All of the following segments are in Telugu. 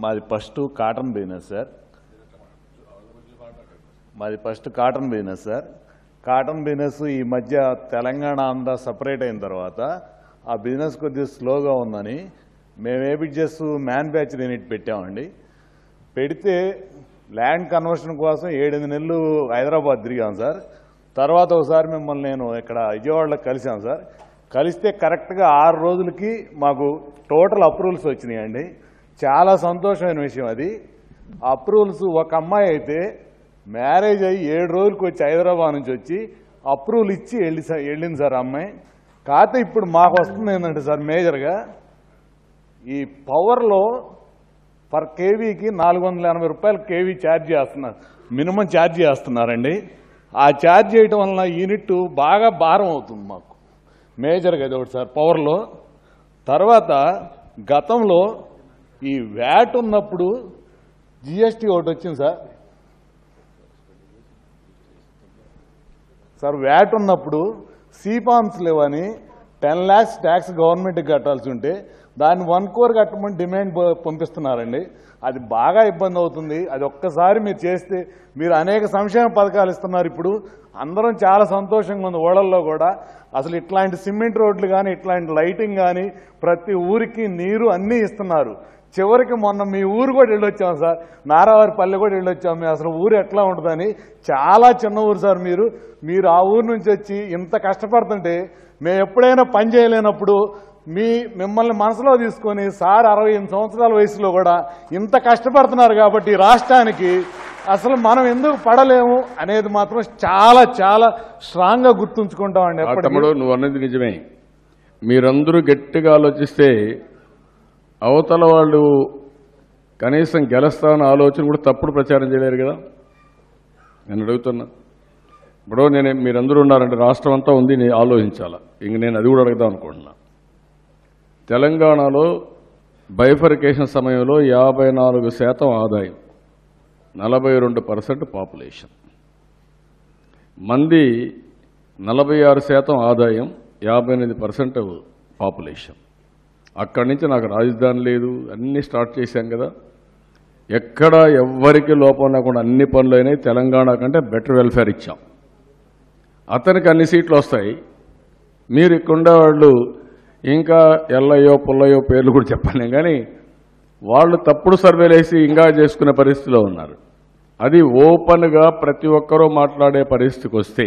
మాది first cotton business sir. Cotton business ఈ మధ్య తెలంగాణ అంతా సపరేట్ అయిన తర్వాత ఆ బిజినెస్ కొద్దిగా స్లోగా ఉందని మేము ఏబిజెస్ మ్యానుఫ్యాక్చర్ యూనిట్ పెట్టామండి. పెడితే ల్యాండ్ కన్వర్షన్ కోసం 7-8 నెలలు హైదరాబాద్ తిరిగాం సార్. తర్వాత ఒకసారి మిమ్మల్ని నేను ఇక్కడ విజయవాడలో కలిసాం సార్. కలిస్తే కరెక్ట్గా 6 రోజులకి మాకు టోటల్ అప్రూవల్స్ వచ్చినాయండి. చాలా సంతోషమైన విషయం అది. అప్రూవల్స్ ఒక అమ్మాయి అయితే మ్యారేజ్ అయ్యి 7 రోజులకి వచ్చి హైదరాబాద్ నుంచి వచ్చి అప్రూవల్ ఇచ్చి వెళ్ళింది సార్ అమ్మాయి. కాకపోతే ఇప్పుడు మాకు వస్తుంది ఏంటంటే సార్ మేజర్గా ఈ పవర్లో పర్ కేవీకి 480 రూపాయలు కేవీ ఛార్జ్ చేస్తున్నారు, మినిమం ఛార్జ్ చేస్తున్నారండి. ఆ ఛార్జ్ చేయటం వలన యూనిట్ బాగా భారం అవుతుంది మాకు మేజర్గా అది ఒకటి సార్ పవర్లో. తర్వాత గతంలో ఈ వ్యాట్ ఉన్నప్పుడు జిఎస్టీ ఒకటి వచ్చింది సార్. వ్యాట్ ఉన్నప్పుడు సీఫామ్స్ లేవని 10 lakhs ట్యాక్స్ గవర్నమెంట్కి కట్టాల్సి ఉంటే దాన్ని 1 crore కట్టమని డిమాండ్ పంపిస్తున్నారండి. అది బాగా ఇబ్బంది అవుతుంది. అది ఒక్కసారి మీరు చేస్తే మీరు అనేక సంక్షేమ పథకాలు ఇస్తున్నారు. ఇప్పుడు అందరం చాలా సంతోషంగా ఉంది ఓళ్ళల్లో కూడా. అసలు ఇట్లాంటి సిమెంట్ రోడ్లు కానీ ఇట్లాంటి లైటింగ్ కానీ ప్రతి ఊరికి నీరు అన్నీ ఇస్తున్నారు. చివరికి మొన్న మీ ఊరు కూడా వెళ్ళొచ్చాం సార్, నారావారిపల్లి కూడా వెళ్ళొచ్చాం. మేము అసలు ఊరు ఎట్లా ఉంటుందని. చాలా చిన్న ఊరు సార్. మీరు ఆ ఊరు నుంచి వచ్చి ఇంత కష్టపడుతుంటే మేము ఎప్పుడైనా పని చేయలేనప్పుడు మిమ్మల్ని మనసులో తీసుకొని సార్ 68 సంవత్సరాల వయసులో కూడా ఇంత కష్టపడుతున్నారు కాబట్టి రాష్ట్రానికి అసలు మనం ఎందుకు పడలేము అనేది మాత్రం చాలా చాలా స్ట్రాంగ్గా గుర్తుంచుకుంటామండి. తమ్ముడు నువ్వు అన్నది నిజమే. మీరందరూ గట్టిగా ఆలోచిస్తే అవతల వాళ్ళు కనీసం గెలుస్తామన్న ఆలోచన కూడా తప్పుడు ప్రచారం చేయలేరు కదా. నేను అడుగుతున్నా. ఇప్పుడు మీరందరూ ఉన్నారంటే రాష్ట్రం అంతా ఉంది, నేను ఆలోచించాలా. ఇంక నేను అది కూడా అడుగుదాం అనుకుంటున్నా. తెలంగాణలో బైఫర్కేషన్ సమయంలో 54% ఆదాయం, 42% పాపులేషన్. మంది 46% ఆదాయం, 58% పాపులేషన్. అక్కడి నుంచి నాకు రాజధాని లేదు, అన్నీ స్టార్ట్ చేశాం కదా. ఎక్కడ ఎవ్వరికి లోపం లేకుండా అన్ని పనులు అయినాయి. తెలంగాణ కంటే బెటర్ వెల్ఫేర్ ఇచ్చాం. అతనికి అన్ని సీట్లు వస్తాయి. మీరు ఇక్కడ వాళ్ళు ఇంకా ఎల్లయ్యో పుల్లయ్యో పేర్లు కూడా చెప్పాను కానీ వాళ్ళు తప్పుడు సర్వేలు వేసి ఇంకా చేసుకునే పరిస్థితిలో ఉన్నారు. అది ఓపెన్గా ప్రతి ఒక్కరూ మాట్లాడే పరిస్థితికి వస్తే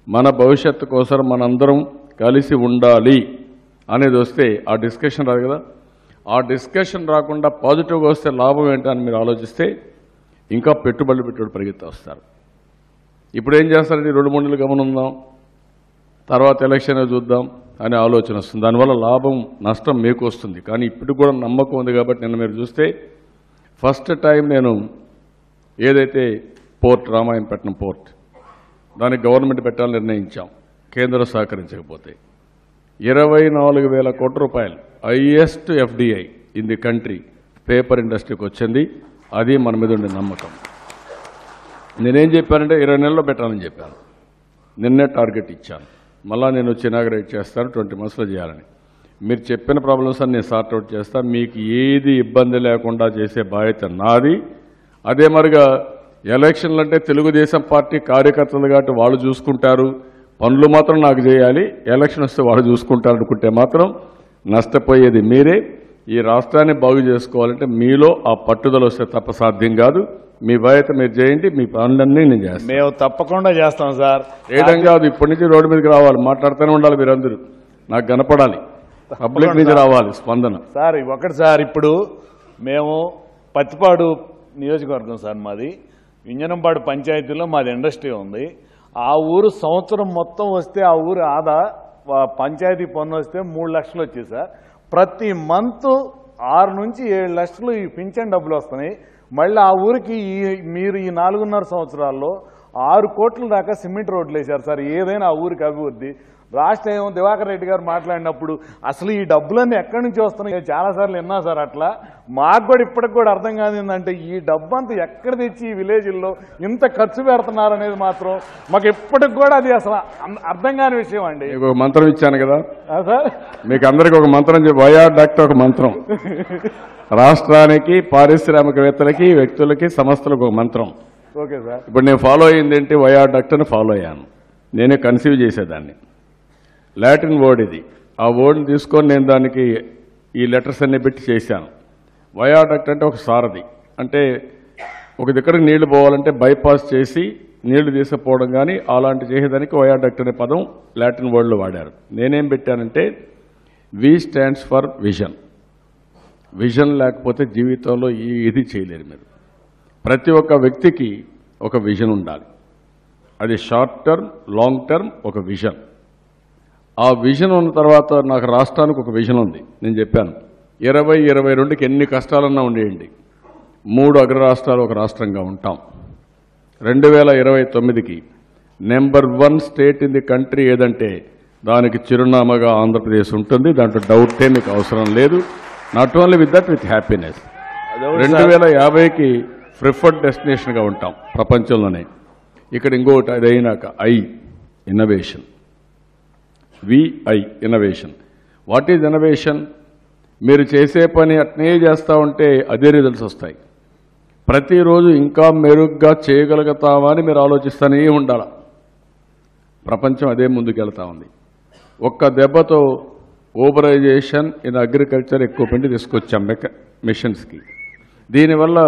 మన భవిష్యత్తు కోసం మనందరం కలిసి ఉండాలి అనేది వస్తే ఆ డిస్కషన్ రాదు కదా. ఆ డిస్కషన్ రాకుండా పాజిటివ్గా వస్తే లాభం ఏంటని మీరు ఆలోచిస్తే ఇంకా పెట్టుబడులు పరిగెత్తి వస్తారు. ఇప్పుడు ఏం చేస్తారంటే 2-3 నెలలు గమనుందాం, తర్వాత ఎలక్షన్ చూద్దాం అనే ఆలోచన వస్తుంది. దానివల్ల లాభం నష్టం మీకు వస్తుంది. కానీ ఇప్పుడు కూడా నమ్మకం ఉంది కాబట్టి నిన్న మీరు చూస్తే ఫస్ట్ టైం నేను ఏదైతే పోర్ట్ రామాయణపట్నం పోర్ట్ దానికి గవర్నమెంట్ పెట్టాలని నిర్ణయించాం. కేంద్రం సహకరించకపోతే 24,000 కోట్ల రూపాయలు highest FDI in the country paper ఇండస్ట్రీకి వచ్చింది. అది మన మీద ఉండే నమ్మకం. నేనేం చెప్పానంటే 20 నెలల్లో పెట్టాలని చెప్పాను. నిన్నే టార్గెట్ ఇచ్చాను. మళ్ళీ నేను వచ్చి ఇనాగరేట్ చేస్తాను, 20 monthsలో చేయాలని. మీరు చెప్పిన ప్రాబ్లమ్స్ అన్ని నేను సార్ట్అవుట్ చేస్తాను. మీకు ఏది ఇబ్బంది లేకుండా చేసే బాధ్యత నాది. అదే మరిగా ఎలక్షన్లు అంటే తెలుగుదేశం పార్టీ కార్యకర్తలు కాబట్టి వాళ్ళు చూసుకుంటారు, పనులు మాత్రం నాకు చేయాలి, ఎలక్షన్ వస్తే వాళ్ళు చూసుకుంటారు అనుకుంటే మాత్రం నష్టపోయేది మీరే. ఈ రాష్ట్రాన్ని బాగు చేసుకోవాలంటే మీలో ఆ పట్టుదల వస్తే తప్ప సాధ్యం కాదు. మీ బాధ్యత మీరు చేయండి, మీ పనులన్నీ నేను చేస్తాను. మేము తప్పకుండా చేస్తాం సార్. చేయడం కాదు, ఇప్పటి నుంచి రోడ్డు మీదకి రావాలి, మాట్లాడుతూనే ఉండాలి. మీరందరూ నాకు కనపడాలి, పబ్లిక్ నుంచి రావాలి స్పందన. సార్ ఒకటి సార్, ఇప్పుడు మేము పత్తిపాడు నియోజకవర్గం సార్, మాది వింజనంపాడు పంచాయతీలో మాది ఇండస్ట్రీ ఉంది. ఆ ఊరు సంవత్సరం మొత్తం వస్తే ఆ ఊరు పంచాయతీ పన్ను వస్తే 3 లక్షలు వచ్చాయి సార్. ప్రతి మంత్ 6 నుంచి 7 లక్షలు ఈ పింఛన్ డబ్బులు వస్తున్నాయి. మళ్ళీ ఆ ఊరికి మీరు ఈ 4.5 సంవత్సరాల్లో 6 కోట్ల దాకా సిమెంట్ రోడ్లు వేశారు సార్. ఏదైనా ఆ ఊరికి అభివృద్ధి. రాష్ట్ర ఏమో దివాకర్ రెడ్డి గారు మాట్లాడినప్పుడు అసలు ఈ డబ్బులన్నీ ఎక్కడి నుంచి వస్తున్నాయి చాలాసార్లు విన్నా సార్. అట్లా మాకు కూడా ఇప్పటికి కూడా అర్థం కాదు ఏంటంటే ఈ డబ్బు అంతా ఎక్కడ తెచ్చి ఈ విలేజ్ల్లో ఇంత ఖర్చు పెడుతున్నారు అనేది మాత్రం మాకు ఇప్పటికి కూడా అది అసలు అర్థం కాని విషయం అండి. మీకు ఒక మంత్రం ఇచ్చాను కదా సార్, మీకు అందరికి ఒక మంత్రం వయాడక్ట్ ఒక మంత్రం, రాష్ట్రానికి పారిశ్రామికవేత్తలకి వ్యక్తులకి సంస్థలకు ఒక మంత్రం. Okay sir. ఇప్పుడు నేను ఫాలో అయ్యింది ఏంటి, వయాడక్ట్ అని ఫాలో అయ్యాను. నేనే కన్సీవ్ చేసేదాన్ని. లాటిన్ వర్డ్ ఇది. ఆ వర్డ్ని తీసుకొని నేను దానికి ఈ లెటర్స్ అన్ని పెట్టి చేశాను. వయాడక్ట్ అంటే ఒక సారథి, అంటే ఒక దగ్గరకు నీళ్లు పోవాలంటే బైపాస్ చేసి నీళ్లు తీసుకుపోవడం కానీ అలాంటి చేసేదానికి వయాడక్ట్ అనే పదం లాటిన్ వర్డ్లో వాడారు. నేనేం పెట్టానంటే V stands for vision. Vision లేకపోతే జీవితంలో ఇది చేయలేరు మీరు. ప్రతి ఒక్క వ్యక్తికి ఒక విజన్ ఉండాలి. అది షార్ట్ టర్మ్, లాంగ్ టర్మ్ ఒక విజన్. ఆ విజన్ ఉన్న తర్వాత నాకు రాష్ట్రానికి ఒక విజన్ ఉంది. నేను చెప్పాను 2022కి ఎన్ని కష్టాలన్నా ఉండేయండి, 3 అగ్ర రాష్ట్రాలు ఒక రాష్ట్రంగా ఉంటాం. 2029కి number 1 state in the country ఏదంటే దానికి చిరునామాగా ఆంధ్రప్రదేశ్ ఉంటుంది. దాంట్లో డౌటే మీకు అవసరం లేదు. Not only with that, with happiness. 2050కి ప్రిఫర్డ్ డెస్టినేషన్గా ఉంటాం ప్రపంచంలోనే. ఇక్కడ ఇంకొకటి అది అయినాక innovation. Innovation. What is innovation? మీరు చేసే పని అట్నే చేస్తూ ఉంటే అదే రిజల్ట్స్ వస్తాయి. ప్రతిరోజు ఇంకా మెరుగ్గా చేయగలుగుతామా అని మీరు ఆలోచిస్తూనే ఉండాలి. ప్రపంచం అదే ముందుకెళ్తా ఉంది. ఒక్క దెబ్బతో ఓబరైజేషన్ ఇన్ అగ్రికల్చర్ ఎక్విప్మెంట్ తీసుకొచ్చాం మిషన్స్కి. దీనివల్ల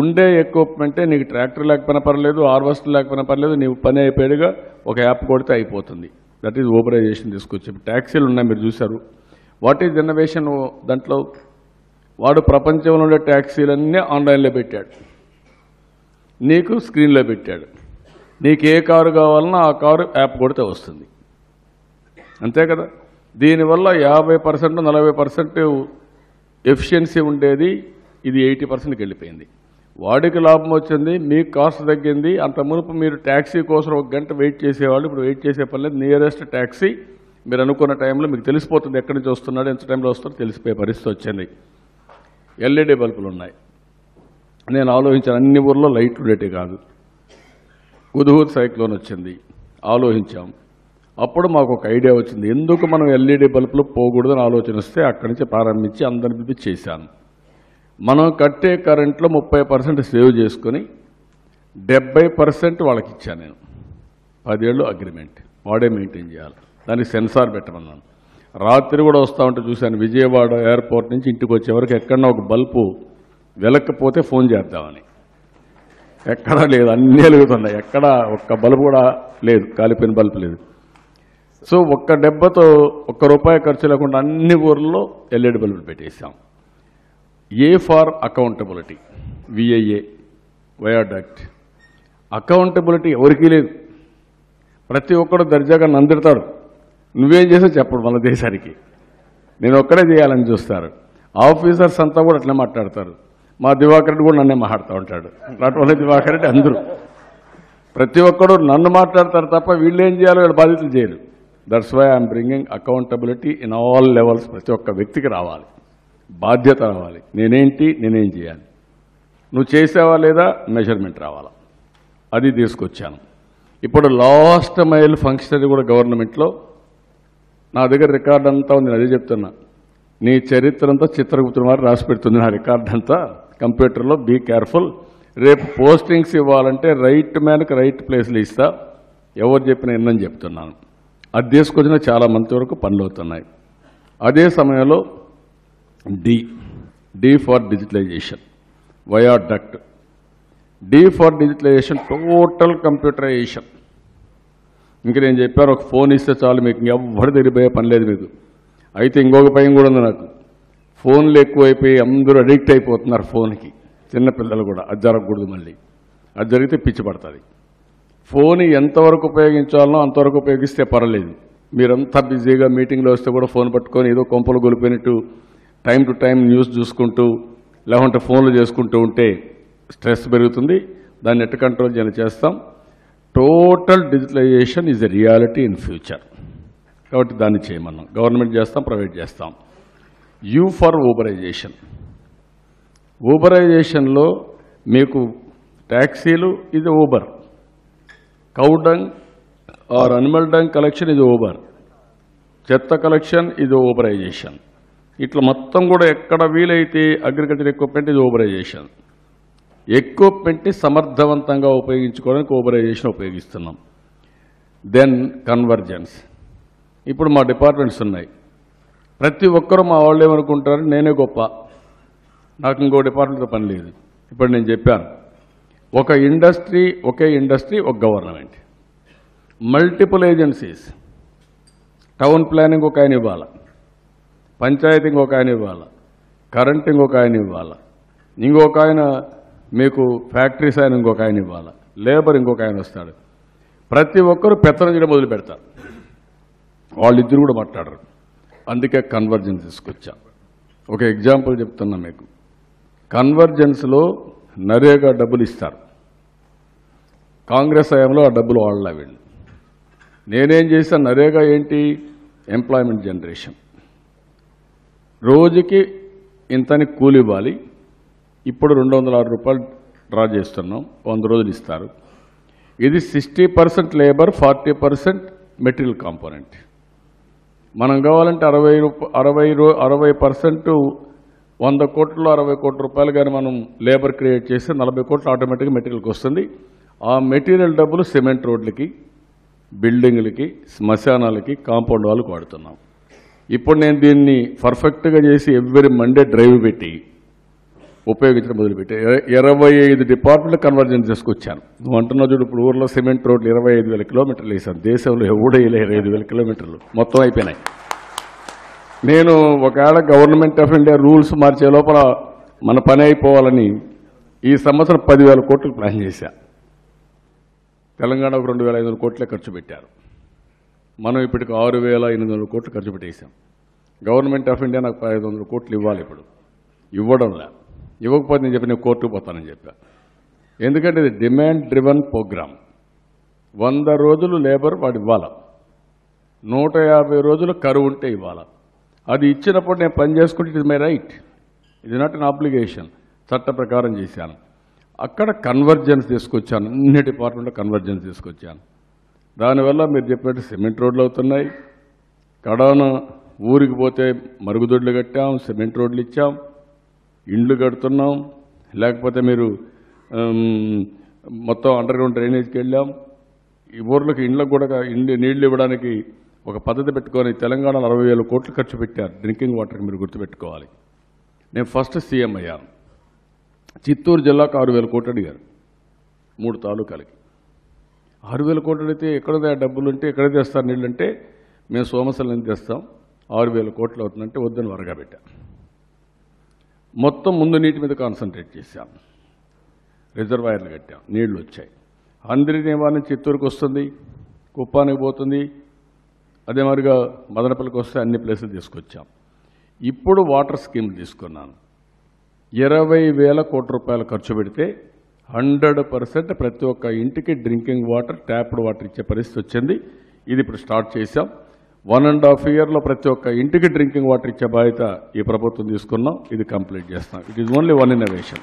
ఉండే ఎక్విప్మెంటే నీకు ట్రాక్టర్ లేకపోయినా పర్లేదు, హార్వెస్టర్ లేకపోయినా పర్లేదు, నీవు పని అయిపోయాడుగా ఒక యాప్ కొడితే అయిపోతుంది. దట్ ఈజ్ ఓబరైజేషన్ తీసుకొచ్చి. ట్యాక్సీలు ఉన్నాయి, మీరు చూశారు. What is innovation? దాంట్లో వాడు ప్రపంచంలో ఉండే ట్యాక్సీలన్నీ ఆన్లైన్లో పెట్టాడు, నీకు స్క్రీన్లో పెట్టాడు. నీకు ఏ కారు కావాలన్నా ఆ కారు యాప్ కొడితే వస్తుంది. అంతే కదా. దీనివల్ల 50%, 40% ఎఫిషియన్సీ ఉండేది, ఇది 80%కి వెళ్ళిపోయింది. వాడికి లాభం వచ్చింది, మీకు కాస్ట్ తగ్గింది. అంత మునుపు మీరు ట్యాక్సీ కోసం 1 గంట వెయిట్ చేసేవాళ్ళు, ఇప్పుడు వెయిట్ చేసే పని లేదు. నియరెస్ట్ ట్యాక్సీ మీరు అనుకున్న టైంలో మీకు తెలిసిపోతుంది, ఎక్కడి నుంచి వస్తున్నాడు, ఎంత టైంలో వస్తాడో తెలిసిపోయే పరిస్థితి వచ్చింది. ఎల్ఈడి బల్బులు ఉన్నాయి. నేను ఆలోచించాను, అన్ని ఊర్లో లైట్లు ఉండేటి కాదు. హుద్హుద్ సైక్లోన్ వచ్చింది, ఆలోచించాం. అప్పుడు మాకు ఒక ఐడియా వచ్చింది, ఎందుకు మనం ఎల్ఈడి బల్బులు పోకూడదని ఆలోచన వస్తే అక్కడి నుంచి ప్రారంభించి అందరినీ చేశాను. మనం కట్టే కరెంట్లో 30% సేవ్ చేసుకొని 70% వాళ్ళకి ఇచ్చాను నేను. 10 ఏళ్ళు అగ్రిమెంట్, వాడే మెయింటైన్ చేయాలి. దానికి సెన్సార్ పెట్టమన్నాను. రాత్రి కూడా వస్తూ ఉంటే చూశాను, విజయవాడ ఎయిర్పోర్ట్ నుంచి ఇంటికి వచ్చే వరకు ఎక్కడన్నా ఒక బల్బు వెలక్కపోతే ఫోన్ చేద్దామని. ఎక్కడా లేదు, అన్నీ వెలుగుతున్నాయి. ఎక్కడ ఒక్క బల్బు కూడా లేదు, కాలిపోయిన బల్బు లేదు. సో ఒక్క దెబ్బతో ₹1 ఖర్చు లేకుండా అన్ని ఊర్లలో ఎల్ఈడి బల్బులు పెట్టేశాం. A for accountability, VIA, viaduct. Accountability ఎవరికీ లేదు. ప్రతి ఒక్కడు దర్జాగా నందిడతాడు, నువ్వేం చేసో చెప్పడు మన దేశానికి. నేను ఒక్కడే చేయాలని చూస్తారు. ఆఫీసర్స్ అంతా కూడా అట్లా మాట్లాడతారు. మా దివాకర్ రెడ్డి కూడా నన్నే మాట్లాడుతూ ఉంటాడు. అటువంటి దివాకర్ రెడ్డి అందరూ ప్రతి ఒక్కడు నన్ను మాట్లాడతారు తప్ప వీళ్ళు ఏం చేయాలో వీళ్ళు బాధ్యతలు చేయరు. That's why I'm bringing accountability in all levels. ప్రతి ఒక్క వ్యక్తికి రావాలి, బాధ్యత రావాలి. నేనేం చేయాలి, నువ్వు చేసావా లేదా మెజర్మెంట్ రావాలా, అది తీసుకొచ్చాను. ఇప్పుడు లాస్ట్ మైల్ ఫంక్షనరీ కూడా గవర్నమెంట్లో నా దగ్గర రికార్డ్ అంతా ఉంది. అదే చెప్తున్నా, నీ చరిత్ర అంతా చిత్రగుప్తుని వారు రాసి పెడుతుంది. నా రికార్డ్ అంతా కంప్యూటర్లో. Be careful. రేపు పోస్టింగ్స్ ఇవ్వాలంటే రైట్ మ్యాన్కి రైట్ ప్లేస్లు ఇస్తా, ఎవరు చెప్పినా ఎన్నని చెప్తున్నాను. అది తీసుకొచ్చిన చాలా మంది వరకు పనులు అవుతున్నాయి. అదే సమయంలో D for digitalization, viaduct. D for digitalization, total computerization. ఇంక నేను చెప్పాను, ఒక ఫోన్ ఇస్తే చాలు మీకు ఇంకెవ్వరు తిరిగిపోయే పని లేదు మీకు. అయితే ఇంకొక భయం కూడా ఉంది నాకు, ఫోన్లు ఎక్కువైపోయి అందరూ అడిక్ట్ అయిపోతున్నారు ఫోన్కి, చిన్నపిల్లలు కూడా. అది జరగకూడదు. మళ్ళీ అది జరిగితే పిచ్చి పడుతుంది. ఫోన్ ఎంతవరకు ఉపయోగించాలనో అంతవరకు ఉపయోగిస్తే పర్వాలేదు. మీరంతా బిజీగా మీటింగ్లో వస్తే కూడా ఫోన్ పట్టుకొని ఏదో కొంపలు గొలిపోయినట్టు టైం టు టైం న్యూస్ చూసుకుంటూ లేకుంటే ఫోన్లు చేసుకుంటూ ఉంటే స్ట్రెస్ పెరుగుతుంది. దాన్ని ఎట్ట కంట్రోల్ చేస్తాం. Total digitalisation is a reality in future. కాబట్టి దాన్ని చేయమన్నాం. గవర్నమెంట్ చేస్తాం, ప్రైవేట్ చేస్తాం. U for uberisation. ఊబరైజేషన్లో మీకు ట్యాక్సీలు ఇది Uber, cow dung or animal dung collection ఇది ఊబర్, చెత్త కలెక్షన్ ఇది ఊబరైజేషన్. ఇట్లా మొత్తం కూడా ఎక్కడ వీలైతే అగ్రికల్చర్ ఎక్విప్మెంట్ ఇది ఊబరైజేషన్. ఎక్విప్మెంట్ని సమర్థవంతంగా ఉపయోగించుకోవడానికి ఊబరైజేషన్ ఉపయోగిస్తున్నాం. Then convergence. ఇప్పుడు మా డిపార్ట్మెంట్స్ ఉన్నాయి. ప్రతి ఒక్కరూ మా వాళ్ళు ఏమనుకుంటారు, నేనే గొప్ప, నాకు ఇంకో డిపార్ట్మెంట్తో పని లేదు. ఇప్పుడు నేను చెప్పాను, ఒక ఇండస్ట్రీ, ఒకే ఇండస్ట్రీ, ఒక government, multiple agencies. Town planning ఒక ఆయన ఇవ్వాలి, పంచాయతీ ఇంకొక ఆయన ఇవ్వాలి, కరెంట్ ఇంకొక ఆయన ఇవ్వాలి, ఇంకొక ఆయన మీకు ఫ్యాక్టరీస్ ఆయన ఇంకొక ఆయన ఇవ్వాలి, లేబర్ ఇంకొక ఆయన వస్తాడు. ప్రతి ఒక్కరూ పెత్తనం చేయడం మొదలు పెడతారు, వాళ్ళిద్దరు కూడా మాట్లాడరు. అందుకే కన్వర్జెన్స్ తీసుకొచ్చా. ఒక ఎగ్జాంపుల్ చెప్తున్నా మీకు. కన్వర్జెన్స్లో నరేగా డబ్బులు ఇస్తారు. కాంగ్రెస్ హయాంలో ఆ డబ్బులు వాడలే వీళ్ళు. నేనేం చేశాను, నరేగా ఏంటి, ఎంప్లాయ్మెంట్ జనరేషన్. రోజుకి ఇంతని కూలి ఇవ్వాలి. ఇప్పుడు 206 రూపాయలు డ్రా చేస్తున్నాం, 100 రోజులు ఇస్తారు. ఇది 60% లేబర్, 40% మెటీరియల్ కాంపోనెంట్. మనం కావాలంటే 60% 100 కోట్లు 60 కోట్ల రూపాయలు కానీ మనం లేబర్ క్రియేట్ చేస్తే 40 కోట్లు ఆటోమేటిక్గా మెటీరియల్కి వస్తుంది. ఆ మెటీరియల్ డబ్బులు సిమెంట్ రోడ్లకి, బిల్డింగ్లకి, శ్మశానాలకి, కాంపౌండ్ వాళ్ళకి వాడుతున్నాం. ఇప్పుడు నేను దీన్ని పర్ఫెక్ట్గా చేసి ఎవ్రీ మండే డ్రైవ్ పెట్టి ఉపయోగించడం మొదలుపెట్టి 25 డిపార్ట్మెంట్లు కన్వర్జెన్స్ చేసుకొచ్చాను. నువ్వు అంటున్నావు చూడు, ఇప్పుడు ఊర్లో సిమెంట్ రోడ్లు 25,000 కిలోమీటర్లు వేసాను. దేశంలో ఎవడో 25,000 కిలోమీటర్లు మొత్తం అయిపోయినాయి. నేను ఒకవేళ గవర్నమెంట్ ఆఫ్ ఇండియా రూల్స్ మార్చే లోపల మన పని అయిపోవాలని ఈ సంవత్సరం 10,000 కోట్లు ప్లాన్ చేశా. తెలంగాణకు 2,500 కోట్లే ఖర్చు పెట్టారు. మనం ఇప్పటికి 6,800 కోట్లు ఖర్చు పెట్టేశాం. గవర్నమెంట్ ఆఫ్ ఇండియా నాకు 500 కోట్లు ఇవ్వాలి. ఇప్పుడు ఇవ్వడంలే. ఇవ్వకపోతే నేను చెప్పి నేను కోర్టుకు పోతానని చెప్పా. ఎందుకంటే ఇది డిమాండ్ డ్రివన్ ప్రోగ్రామ్. 100 రోజులు లేబర్ వాడు ఇవ్వాలి, 150 రోజులు కరువు ఉంటే ఇవ్వాలి. అది ఇచ్చినప్పుడు నేను పని చేసుకుంటే ఇట్ ఇస్ మై రైట్, ఇది నాట్ అన్ ఆబ్లిగేషన్. చట్ట ప్రకారం చేశాను. అక్కడ కన్వర్జెన్స్ తీసుకొచ్చాను, అన్ని డిపార్ట్మెంట్లో కన్వర్జెన్స్ తీసుకొచ్చాను. దానివల్ల మీరు చెప్పినట్టు సిమెంట్ రోడ్లు అవుతున్నాయి. కడాన ఊరికి పోతే మరుగుదొడ్లు కట్టాం, సిమెంట్ రోడ్లు ఇచ్చాం, ఇండ్లు కడుతున్నాం. లేకపోతే మీరు మొత్తం అండర్ గ్రౌండ్ డ్రైనేజ్కి వెళ్ళాం. ఈ ఊర్లకు ఇండ్లకు కూడా నీళ్లు ఇవ్వడానికి ఒక పద్ధతి పెట్టుకొని తెలంగాణలో 60,000 కోట్లు ఖర్చు పెట్టారు డ్రింకింగ్ వాటర్కి. మీరు గుర్తుపెట్టుకోవాలి. నేను ఫస్ట్ సీఎం అయ్యాను. చిత్తూరు జిల్లాకు 6,000 కోట్లు అడిగారు, 3 తాలూకాలకి. 6,000 కోట్లు అడిగితే ఎక్కడదే డబ్బులు ఉంటే ఎక్కడ తెస్తారు నీళ్ళు అంటే, మేము సోమశల నుంచి తెస్తాం, 6,000 కోట్లు అవుతుందంటే వద్దని వరగా పెట్టాం. మొత్తం ముందు నీటి మీద కాన్సన్ట్రేట్ చేశాం, రిజర్వాయర్లు కట్టాం, నీళ్లు వచ్చాయి. అందరినేమా నుంచి చిత్తూరుకు వస్తుంది, కుప్పానికి పోతుంది, అదే మరిగా మదనపల్లికి వస్తే అన్ని ప్లేసులు తీసుకొచ్చాం. ఇప్పుడు వాటర్ స్కీమ్ తీసుకున్నాను. 20,000 కోట్ల రూపాయలు ఖర్చు పెడితే 100% ప్రతి ఒక్క ఇంటికి డ్రింకింగ్ వాటర్, ట్యాప్డ్ వాటర్ ఇచ్చే పరిస్థితి వచ్చింది. ఇది ఇప్పుడు స్టార్ట్ చేశాం. 1.5 ఇయర్లో ప్రతి ఒక్క ఇంటికి డ్రింకింగ్ వాటర్ ఇచ్చే బాధ్యత ఈ ప్రభుత్వం తీసుకున్నాం. ఇది కంప్లీట్ చేస్తాం. It is only one innovation.